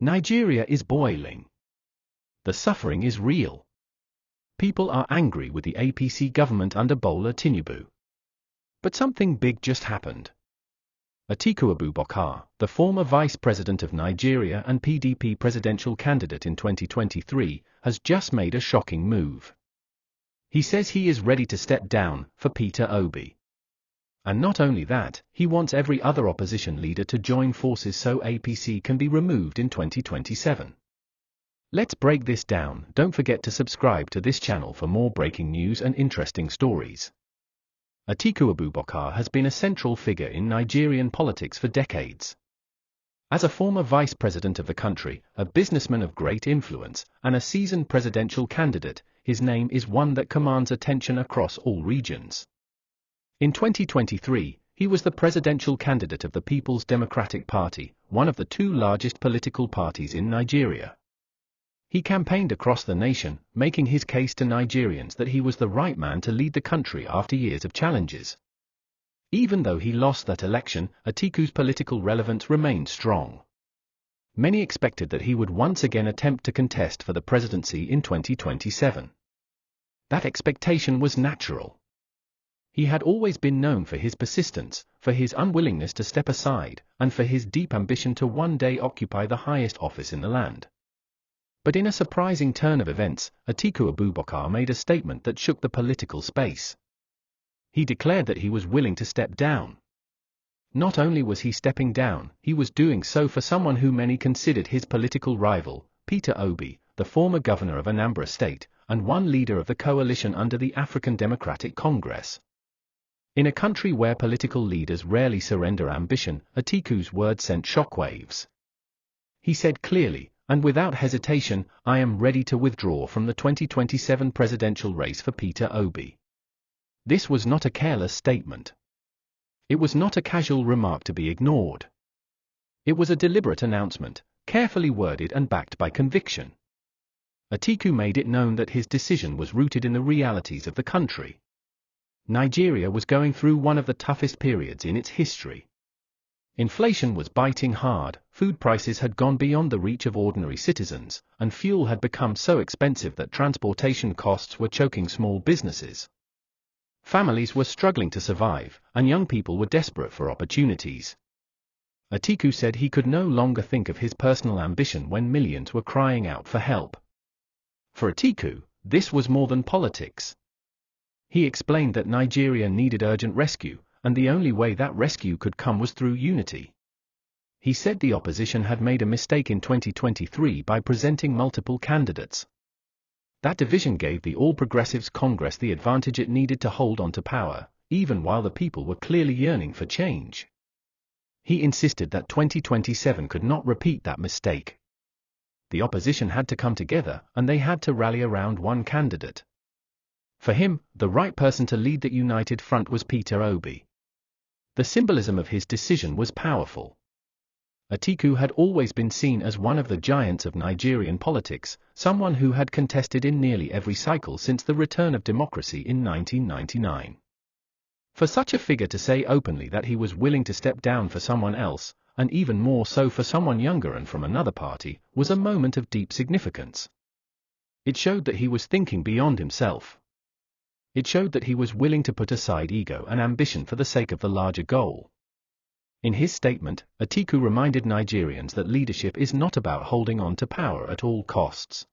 Nigeria is boiling. The suffering is real. People are angry with the APC government under Bola Tinubu. But something big just happened. Atiku Abubakar, the former vice president of Nigeria and PDP presidential candidate in 2023, has just made a shocking move. He says he is ready to step down for Peter Obi. And not only that, he wants every other opposition leader to join forces so APC can be removed in 2027. Let's break this down. Don't forget to subscribe to this channel for more breaking news and interesting stories. Atiku Abubakar has been a central figure in Nigerian politics for decades. As a former vice president of the country, a businessman of great influence, and a seasoned presidential candidate, his name is one that commands attention across all regions. In 2023, he was the presidential candidate of the People's Democratic Party, one of the two largest political parties in Nigeria. He campaigned across the nation, making his case to Nigerians that he was the right man to lead the country after years of challenges. Even though he lost that election, Atiku's political relevance remained strong. Many expected that he would once again attempt to contest for the presidency in 2027. That expectation was natural. He had always been known for his persistence, for his unwillingness to step aside, and for his deep ambition to one day occupy the highest office in the land. But in a surprising turn of events, Atiku Abubakar made a statement that shook the political space. He declared that he was willing to step down. Not only was he stepping down, he was doing so for someone who many considered his political rival, Peter Obi, the former governor of Anambra State, and one leader of the coalition under the African Democratic Congress. In a country where political leaders rarely surrender ambition, Atiku's words sent shockwaves. He said clearly, and without hesitation, "I am ready to withdraw from the 2027 presidential race for Peter Obi." This was not a careless statement. It was not a casual remark to be ignored. It was a deliberate announcement, carefully worded and backed by conviction. Atiku made it known that his decision was rooted in the realities of the country. Nigeria was going through one of the toughest periods in its history. Inflation was biting hard, food prices had gone beyond the reach of ordinary citizens, and fuel had become so expensive that transportation costs were choking small businesses. Families were struggling to survive, and young people were desperate for opportunities. Atiku said he could no longer think of his personal ambition when millions were crying out for help. For Atiku, this was more than politics. He explained that Nigeria needed urgent rescue, and the only way that rescue could come was through unity. He said the opposition had made a mistake in 2023 by presenting multiple candidates. That division gave the All Progressives Congress the advantage it needed to hold on to power, even while the people were clearly yearning for change. He insisted that 2027 could not repeat that mistake. The opposition had to come together, and they had to rally around one candidate. For him, the right person to lead that united front was Peter Obi. The symbolism of his decision was powerful. Atiku had always been seen as one of the giants of Nigerian politics, someone who had contested in nearly every cycle since the return of democracy in 1999. For such a figure to say openly that he was willing to step down for someone else, and even more so for someone younger and from another party, was a moment of deep significance. It showed that he was thinking beyond himself. It showed that he was willing to put aside ego and ambition for the sake of the larger goal. In his statement, Atiku reminded Nigerians that leadership is not about holding on to power at all costs.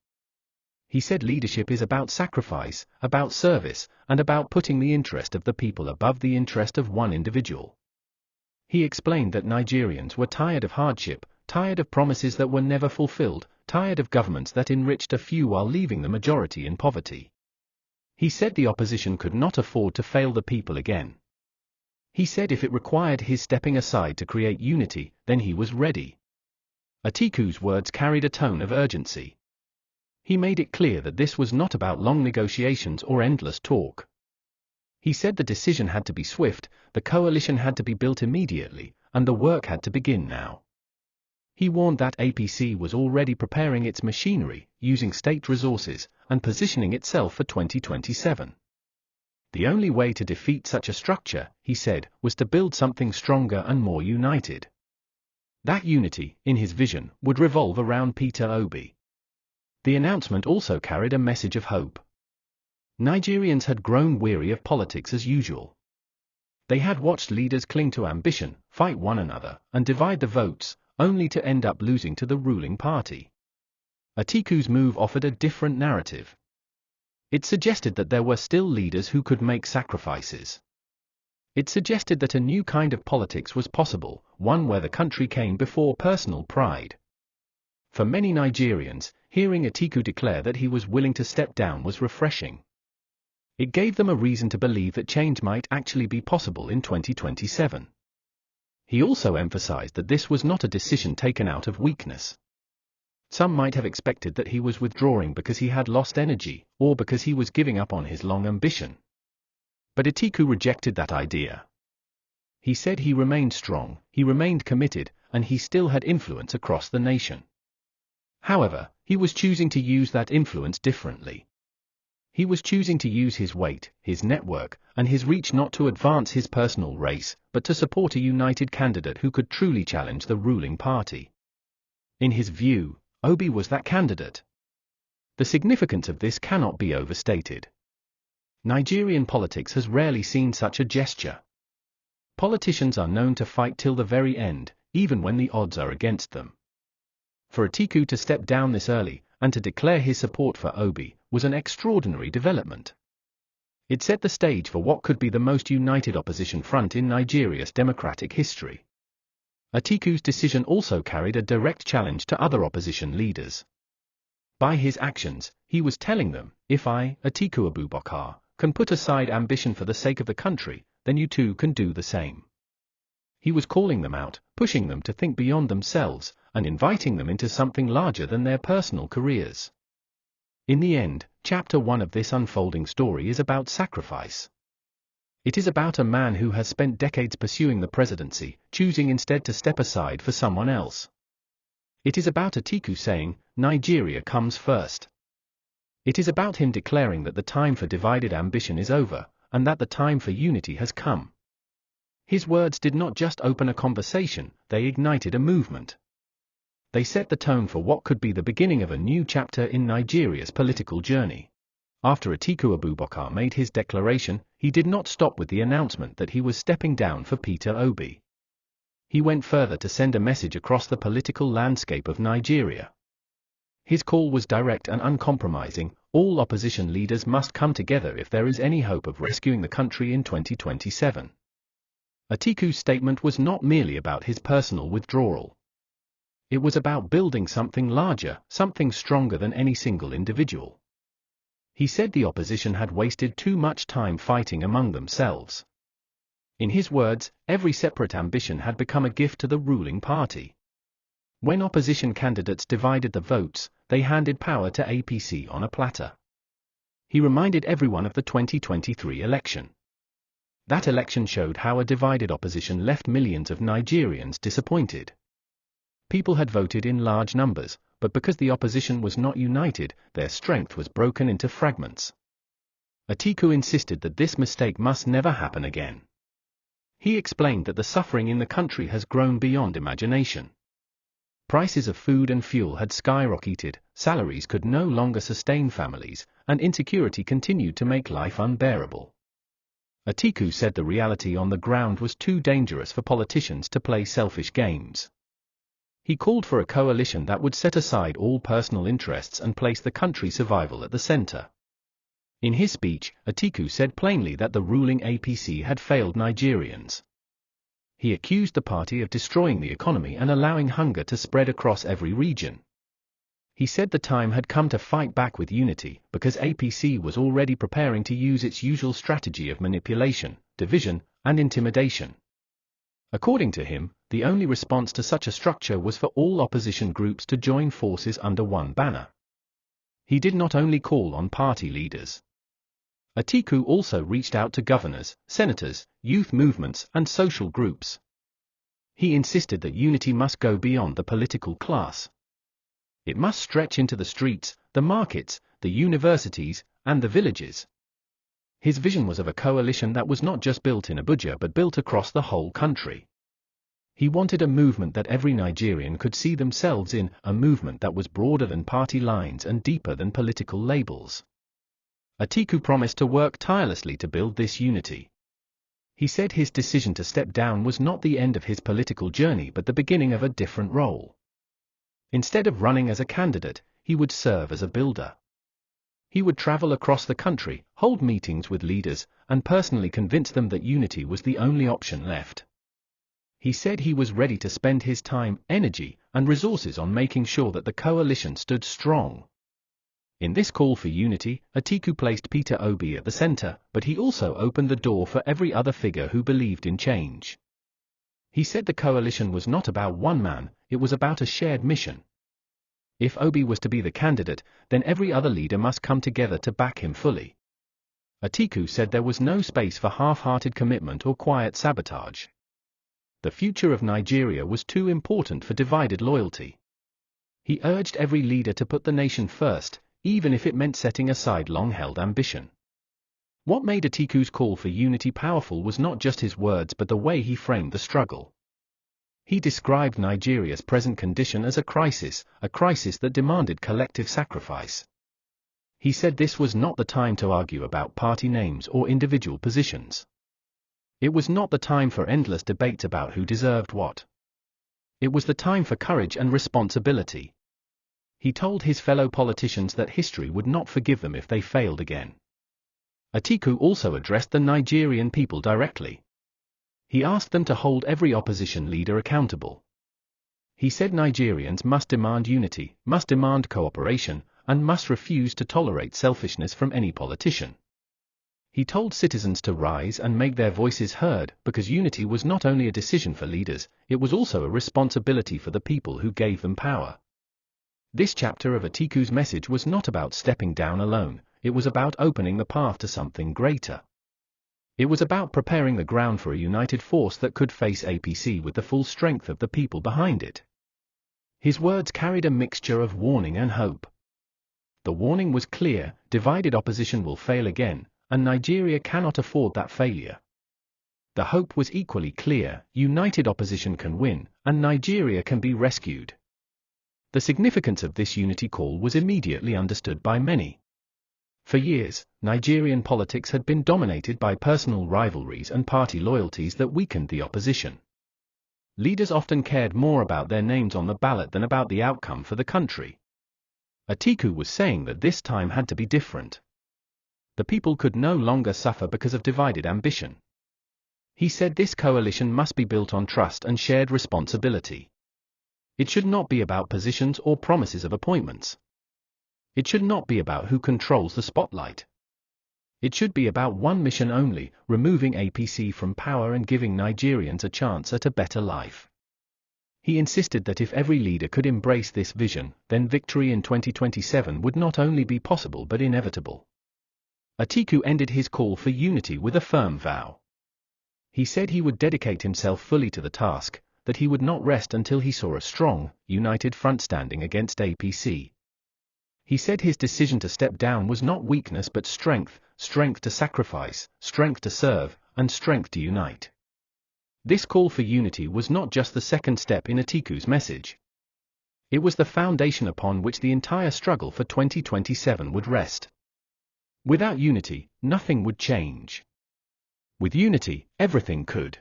He said leadership is about sacrifice, about service, and about putting the interest of the people above the interest of one individual. He explained that Nigerians were tired of hardship, tired of promises that were never fulfilled, tired of governments that enriched a few while leaving the majority in poverty. He said the opposition could not afford to fail the people again. He said if it required his stepping aside to create unity, then he was ready. Atiku's words carried a tone of urgency. He made it clear that this was not about long negotiations or endless talk. He said the decision had to be swift, the coalition had to be built immediately, and the work had to begin now. He warned that APC was already preparing its machinery, using state resources, and positioning itself for 2027. The only way to defeat such a structure, he said, was to build something stronger and more united. That unity, in his vision, would revolve around Peter Obi. The announcement also carried a message of hope. Nigerians had grown weary of politics as usual. They had watched leaders cling to ambition, fight one another, and divide the votes, only to end up losing to the ruling party. Atiku's move offered a different narrative. It suggested that there were still leaders who could make sacrifices. It suggested that a new kind of politics was possible, one where the country came before personal pride. For many Nigerians, hearing Atiku declare that he was willing to step down was refreshing. It gave them a reason to believe that change might actually be possible in 2027. He also emphasized that this was not a decision taken out of weakness. Some might have expected that he was withdrawing because he had lost energy, or because he was giving up on his long ambition. But Atiku rejected that idea. He said he remained strong, he remained committed, and he still had influence across the nation. However, he was choosing to use that influence differently. He was choosing to use his weight, his network, and his reach not to advance his personal race, but to support a united candidate who could truly challenge the ruling party. In his view, Obi was that candidate. The significance of this cannot be overstated. Nigerian politics has rarely seen such a gesture. Politicians are known to fight till the very end, even when the odds are against them. For Atiku to step down this early, and to declare his support for Obi, was an extraordinary development. It set the stage for what could be the most united opposition front in Nigeria's democratic history. Atiku's decision also carried a direct challenge to other opposition leaders. By his actions, he was telling them, if I, Atiku Abubakar, can put aside ambition for the sake of the country, then you too can do the same. He was calling them out, pushing them to think beyond themselves, and inviting them into something larger than their personal careers. In the end, Chapter 1 of this unfolding story is about sacrifice. It is about a man who has spent decades pursuing the presidency, choosing instead to step aside for someone else. It is about Atiku saying, Nigeria comes first. It is about him declaring that the time for divided ambition is over, and that the time for unity has come. His words did not just open a conversation, they ignited a movement. They set the tone for what could be the beginning of a new chapter in Nigeria's political journey. After Atiku Abubakar made his declaration, he did not stop with the announcement that he was stepping down for Peter Obi. He went further to send a message across the political landscape of Nigeria. His call was direct and uncompromising: all opposition leaders must come together if there is any hope of rescuing the country in 2027. Atiku's statement was not merely about his personal withdrawal. It was about building something larger, something stronger than any single individual. He said the opposition had wasted too much time fighting among themselves. In his words, every separate ambition had become a gift to the ruling party. When opposition candidates divided the votes, they handed power to APC on a platter. He reminded everyone of the 2023 election. That election showed how a divided opposition left millions of Nigerians disappointed. People had voted in large numbers, but because the opposition was not united, their strength was broken into fragments. Atiku insisted that this mistake must never happen again. He explained that the suffering in the country has grown beyond imagination. Prices of food and fuel had skyrocketed, salaries could no longer sustain families, and insecurity continued to make life unbearable. Atiku said the reality on the ground was too dangerous for politicians to play selfish games. He called for a coalition that would set aside all personal interests and place the country's survival at the center. In his speech, Atiku said plainly that the ruling APC had failed Nigerians. He accused the party of destroying the economy and allowing hunger to spread across every region. He said the time had come to fight back with unity, because APC was already preparing to use its usual strategy of manipulation, division, and intimidation. According to him, the only response to such a structure was for all opposition groups to join forces under one banner. He did not only call on party leaders. Atiku also reached out to governors, senators, youth movements, and social groups. He insisted that unity must go beyond the political class. It must stretch into the streets, the markets, the universities, and the villages. His vision was of a coalition that was not just built in Abuja but built across the whole country. He wanted a movement that every Nigerian could see themselves in, a movement that was broader than party lines and deeper than political labels. Atiku promised to work tirelessly to build this unity. He said his decision to step down was not the end of his political journey but the beginning of a different role. Instead of running as a candidate, he would serve as a builder. He would travel across the country, hold meetings with leaders, and personally convince them that unity was the only option left. He said he was ready to spend his time, energy, and resources on making sure that the coalition stood strong. In this call for unity, Atiku placed Peter Obi at the center, but he also opened the door for every other figure who believed in change. He said the coalition was not about one man, it was about a shared mission. If Obi was to be the candidate, then every other leader must come together to back him fully. Atiku said there was no space for half-hearted commitment or quiet sabotage. The future of Nigeria was too important for divided loyalty. He urged every leader to put the nation first, even if it meant setting aside long-held ambition. What made Atiku's call for unity powerful was not just his words but the way he framed the struggle. He described Nigeria's present condition as a crisis that demanded collective sacrifice. He said this was not the time to argue about party names or individual positions. It was not the time for endless debates about who deserved what. It was the time for courage and responsibility. He told his fellow politicians that history would not forgive them if they failed again. Atiku also addressed the Nigerian people directly. He asked them to hold every opposition leader accountable. He said Nigerians must demand unity, must demand cooperation, and must refuse to tolerate selfishness from any politician. He told citizens to rise and make their voices heard, because unity was not only a decision for leaders, it was also a responsibility for the people who gave them power. This chapter of Atiku's message was not about stepping down alone, it was about opening the path to something greater. It was about preparing the ground for a united force that could face APC with the full strength of the people behind it. His words carried a mixture of warning and hope. The warning was clear: divided opposition will fail again, and Nigeria cannot afford that failure. The hope was equally clear: united opposition can win, and Nigeria can be rescued. The significance of this unity call was immediately understood by many. For years, Nigerian politics had been dominated by personal rivalries and party loyalties that weakened the opposition. Leaders often cared more about their names on the ballot than about the outcome for the country. Atiku was saying that this time had to be different. The people could no longer suffer because of divided ambition. He said this coalition must be built on trust and shared responsibility. It should not be about positions or promises of appointments. It should not be about who controls the spotlight. It should be about one mission only: removing APC from power and giving Nigerians a chance at a better life. He insisted that if every leader could embrace this vision, then victory in 2027 would not only be possible but inevitable. Atiku ended his call for unity with a firm vow. He said he would dedicate himself fully to the task, that he would not rest until he saw a strong, united front standing against APC. He said his decision to step down was not weakness but strength, strength to sacrifice, strength to serve, and strength to unite. This call for unity was not just the second step in Atiku's message. It was the foundation upon which the entire struggle for 2027 would rest. Without unity, nothing would change. With unity, everything could.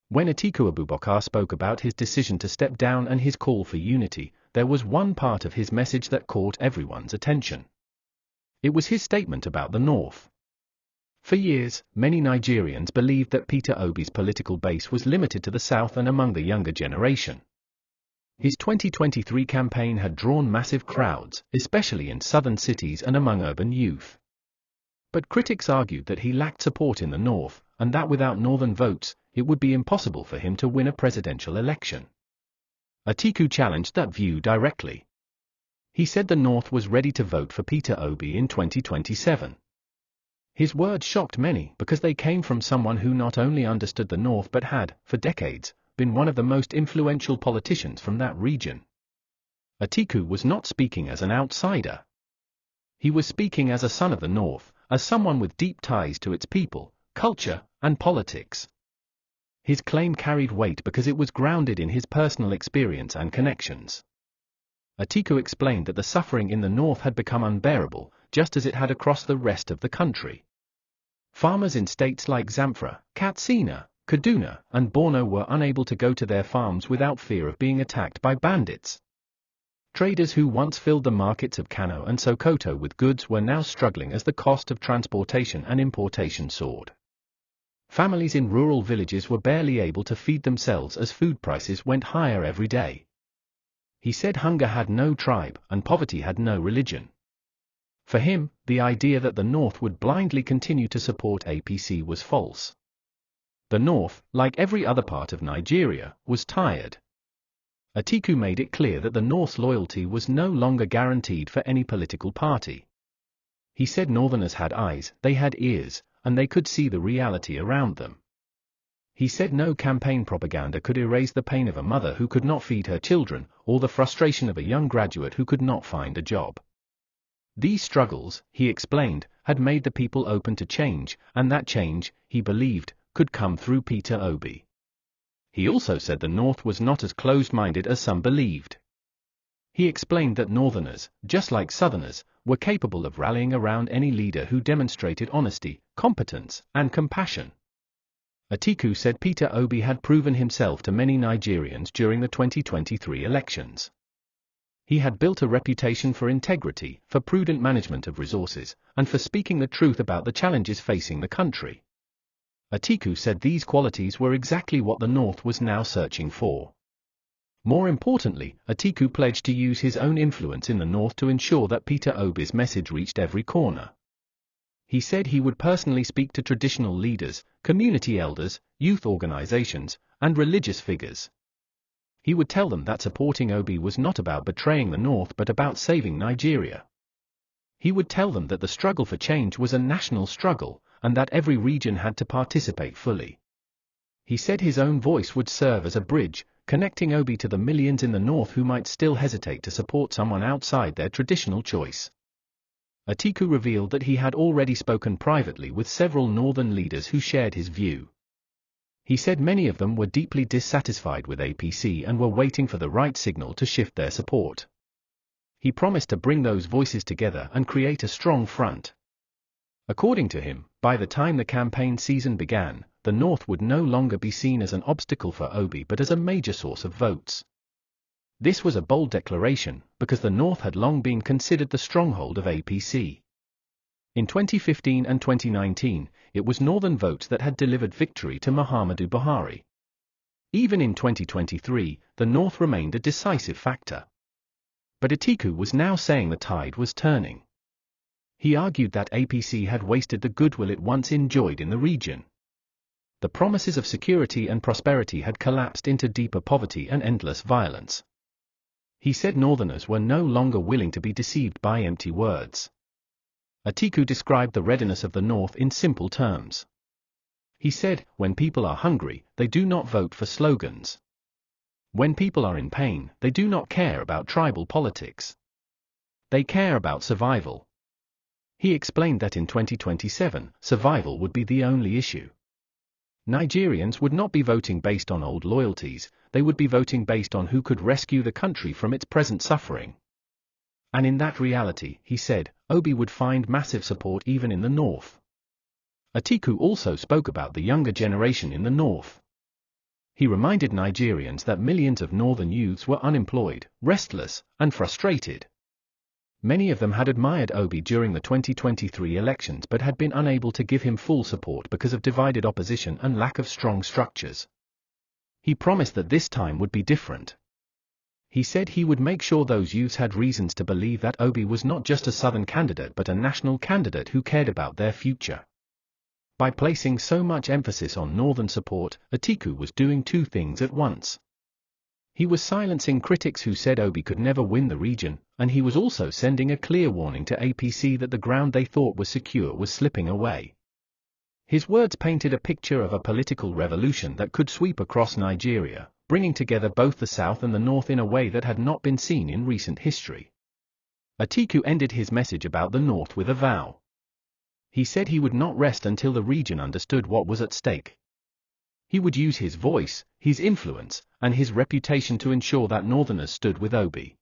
When Atiku Abubakar spoke about his decision to step down and his call for unity, there was one part of his message that caught everyone's attention. It was his statement about the North. For years, many Nigerians believed that Peter Obi's political base was limited to the South and among the younger generation. His 2023 campaign had drawn massive crowds, especially in southern cities and among urban youth. But critics argued that he lacked support in the North, and that without northern votes, it would be impossible for him to win a presidential election. Atiku challenged that view directly. He said the North was ready to vote for Peter Obi in 2027. His words shocked many because they came from someone who not only understood the North but had, for decades, been one of the most influential politicians from that region. Atiku was not speaking as an outsider. He was speaking as a son of the North, as someone with deep ties to its people, culture, and politics. His claim carried weight because it was grounded in his personal experience and connections. Atiku explained that the suffering in the north had become unbearable, just as it had across the rest of the country. Farmers in states like Zamfara, Katsina, Kaduna, and Borno were unable to go to their farms without fear of being attacked by bandits. Traders who once filled the markets of Kano and Sokoto with goods were now struggling as the cost of transportation and importation soared. Families in rural villages were barely able to feed themselves as food prices went higher every day. He said hunger had no tribe and poverty had no religion. For him, the idea that the North would blindly continue to support APC was false. The North, like every other part of Nigeria, was tired. Atiku made it clear that the North's loyalty was no longer guaranteed for any political party. He said Northerners had eyes, they had ears, and they could see the reality around them. He said no campaign propaganda could erase the pain of a mother who could not feed her children, or the frustration of a young graduate who could not find a job. These struggles, he explained, had made the people open to change, and that change, he believed, could come through Peter Obi. He also said the North was not as closed-minded as some believed. He explained that Northerners, just like Southerners, were capable of rallying around any leader who demonstrated honesty, competence, and compassion. Atiku said Peter Obi had proven himself to many Nigerians during the 2023 elections. He had built a reputation for integrity, for prudent management of resources, and for speaking the truth about the challenges facing the country. Atiku said these qualities were exactly what the North was now searching for. More importantly, Atiku pledged to use his own influence in the North to ensure that Peter Obi's message reached every corner. He said he would personally speak to traditional leaders, community elders, youth organizations, and religious figures. He would tell them that supporting Obi was not about betraying the North but about saving Nigeria. He would tell them that the struggle for change was a national struggle, and that every region had to participate fully. He said his own voice would serve as a bridge, connecting Obi to the millions in the North who might still hesitate to support someone outside their traditional choice. Atiku revealed that he had already spoken privately with several Northern leaders who shared his view. He said many of them were deeply dissatisfied with APC and were waiting for the right signal to shift their support. He promised to bring those voices together and create a strong front. According to him, by the time the campaign season began, the North would no longer be seen as an obstacle for Obi but as a major source of votes. This was a bold declaration, because the North had long been considered the stronghold of APC. In 2015 and 2019, it was Northern votes that had delivered victory to Muhammadu Buhari. Even in 2023, the North remained a decisive factor. But Atiku was now saying the tide was turning. He argued that APC had wasted the goodwill it once enjoyed in the region. The promises of security and prosperity had collapsed into deeper poverty and endless violence. He said Northerners were no longer willing to be deceived by empty words. Atiku described the readiness of the North in simple terms. He said, when people are hungry, they do not vote for slogans. When people are in pain, they do not care about tribal politics. They care about survival. He explained that in 2027, survival would be the only issue. Nigerians would not be voting based on old loyalties, they would be voting based on who could rescue the country from its present suffering. And in that reality, he said, Obi would find massive support even in the North. Atiku also spoke about the younger generation in the North. He reminded Nigerians that millions of Northern youths were unemployed, restless, and frustrated. Many of them had admired Obi during the 2023 elections but had been unable to give him full support because of divided opposition and lack of strong structures. He promised that this time would be different. He said he would make sure those youths had reasons to believe that Obi was not just a Southern candidate but a national candidate who cared about their future. By placing so much emphasis on Northern support, Atiku was doing two things at once. He was silencing critics who said Obi could never win the region, and he was also sending a clear warning to APC that the ground they thought was secure was slipping away. His words painted a picture of a political revolution that could sweep across Nigeria, bringing together both the South and the North in a way that had not been seen in recent history. Atiku ended his message about the North with a vow. He said he would not rest until the region understood what was at stake. He would use his voice, his influence, and his reputation to ensure that Northerners stood with Obi.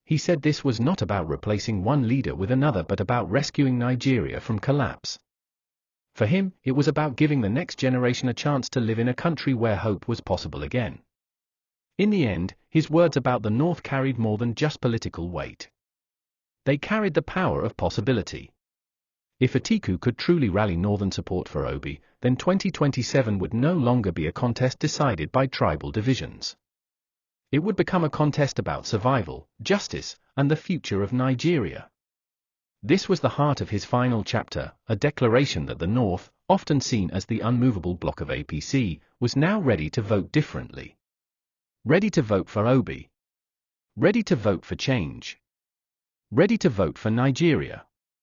He said this was not about replacing one leader with another but about rescuing Nigeria from collapse. For him, it was about giving the next generation a chance to live in a country where hope was possible again. In the end, his words about the North carried more than just political weight. They carried the power of possibility. If Atiku could truly rally Northern support for Obi, then 2027 would no longer be a contest decided by tribal divisions. It would become a contest about survival, justice, and the future of Nigeria. This was the heart of his final chapter, a declaration that the North, often seen as the unmovable bloc of APC, was now ready to vote differently. Ready to vote for Obi. Ready to vote for change. Ready to vote for Nigeria.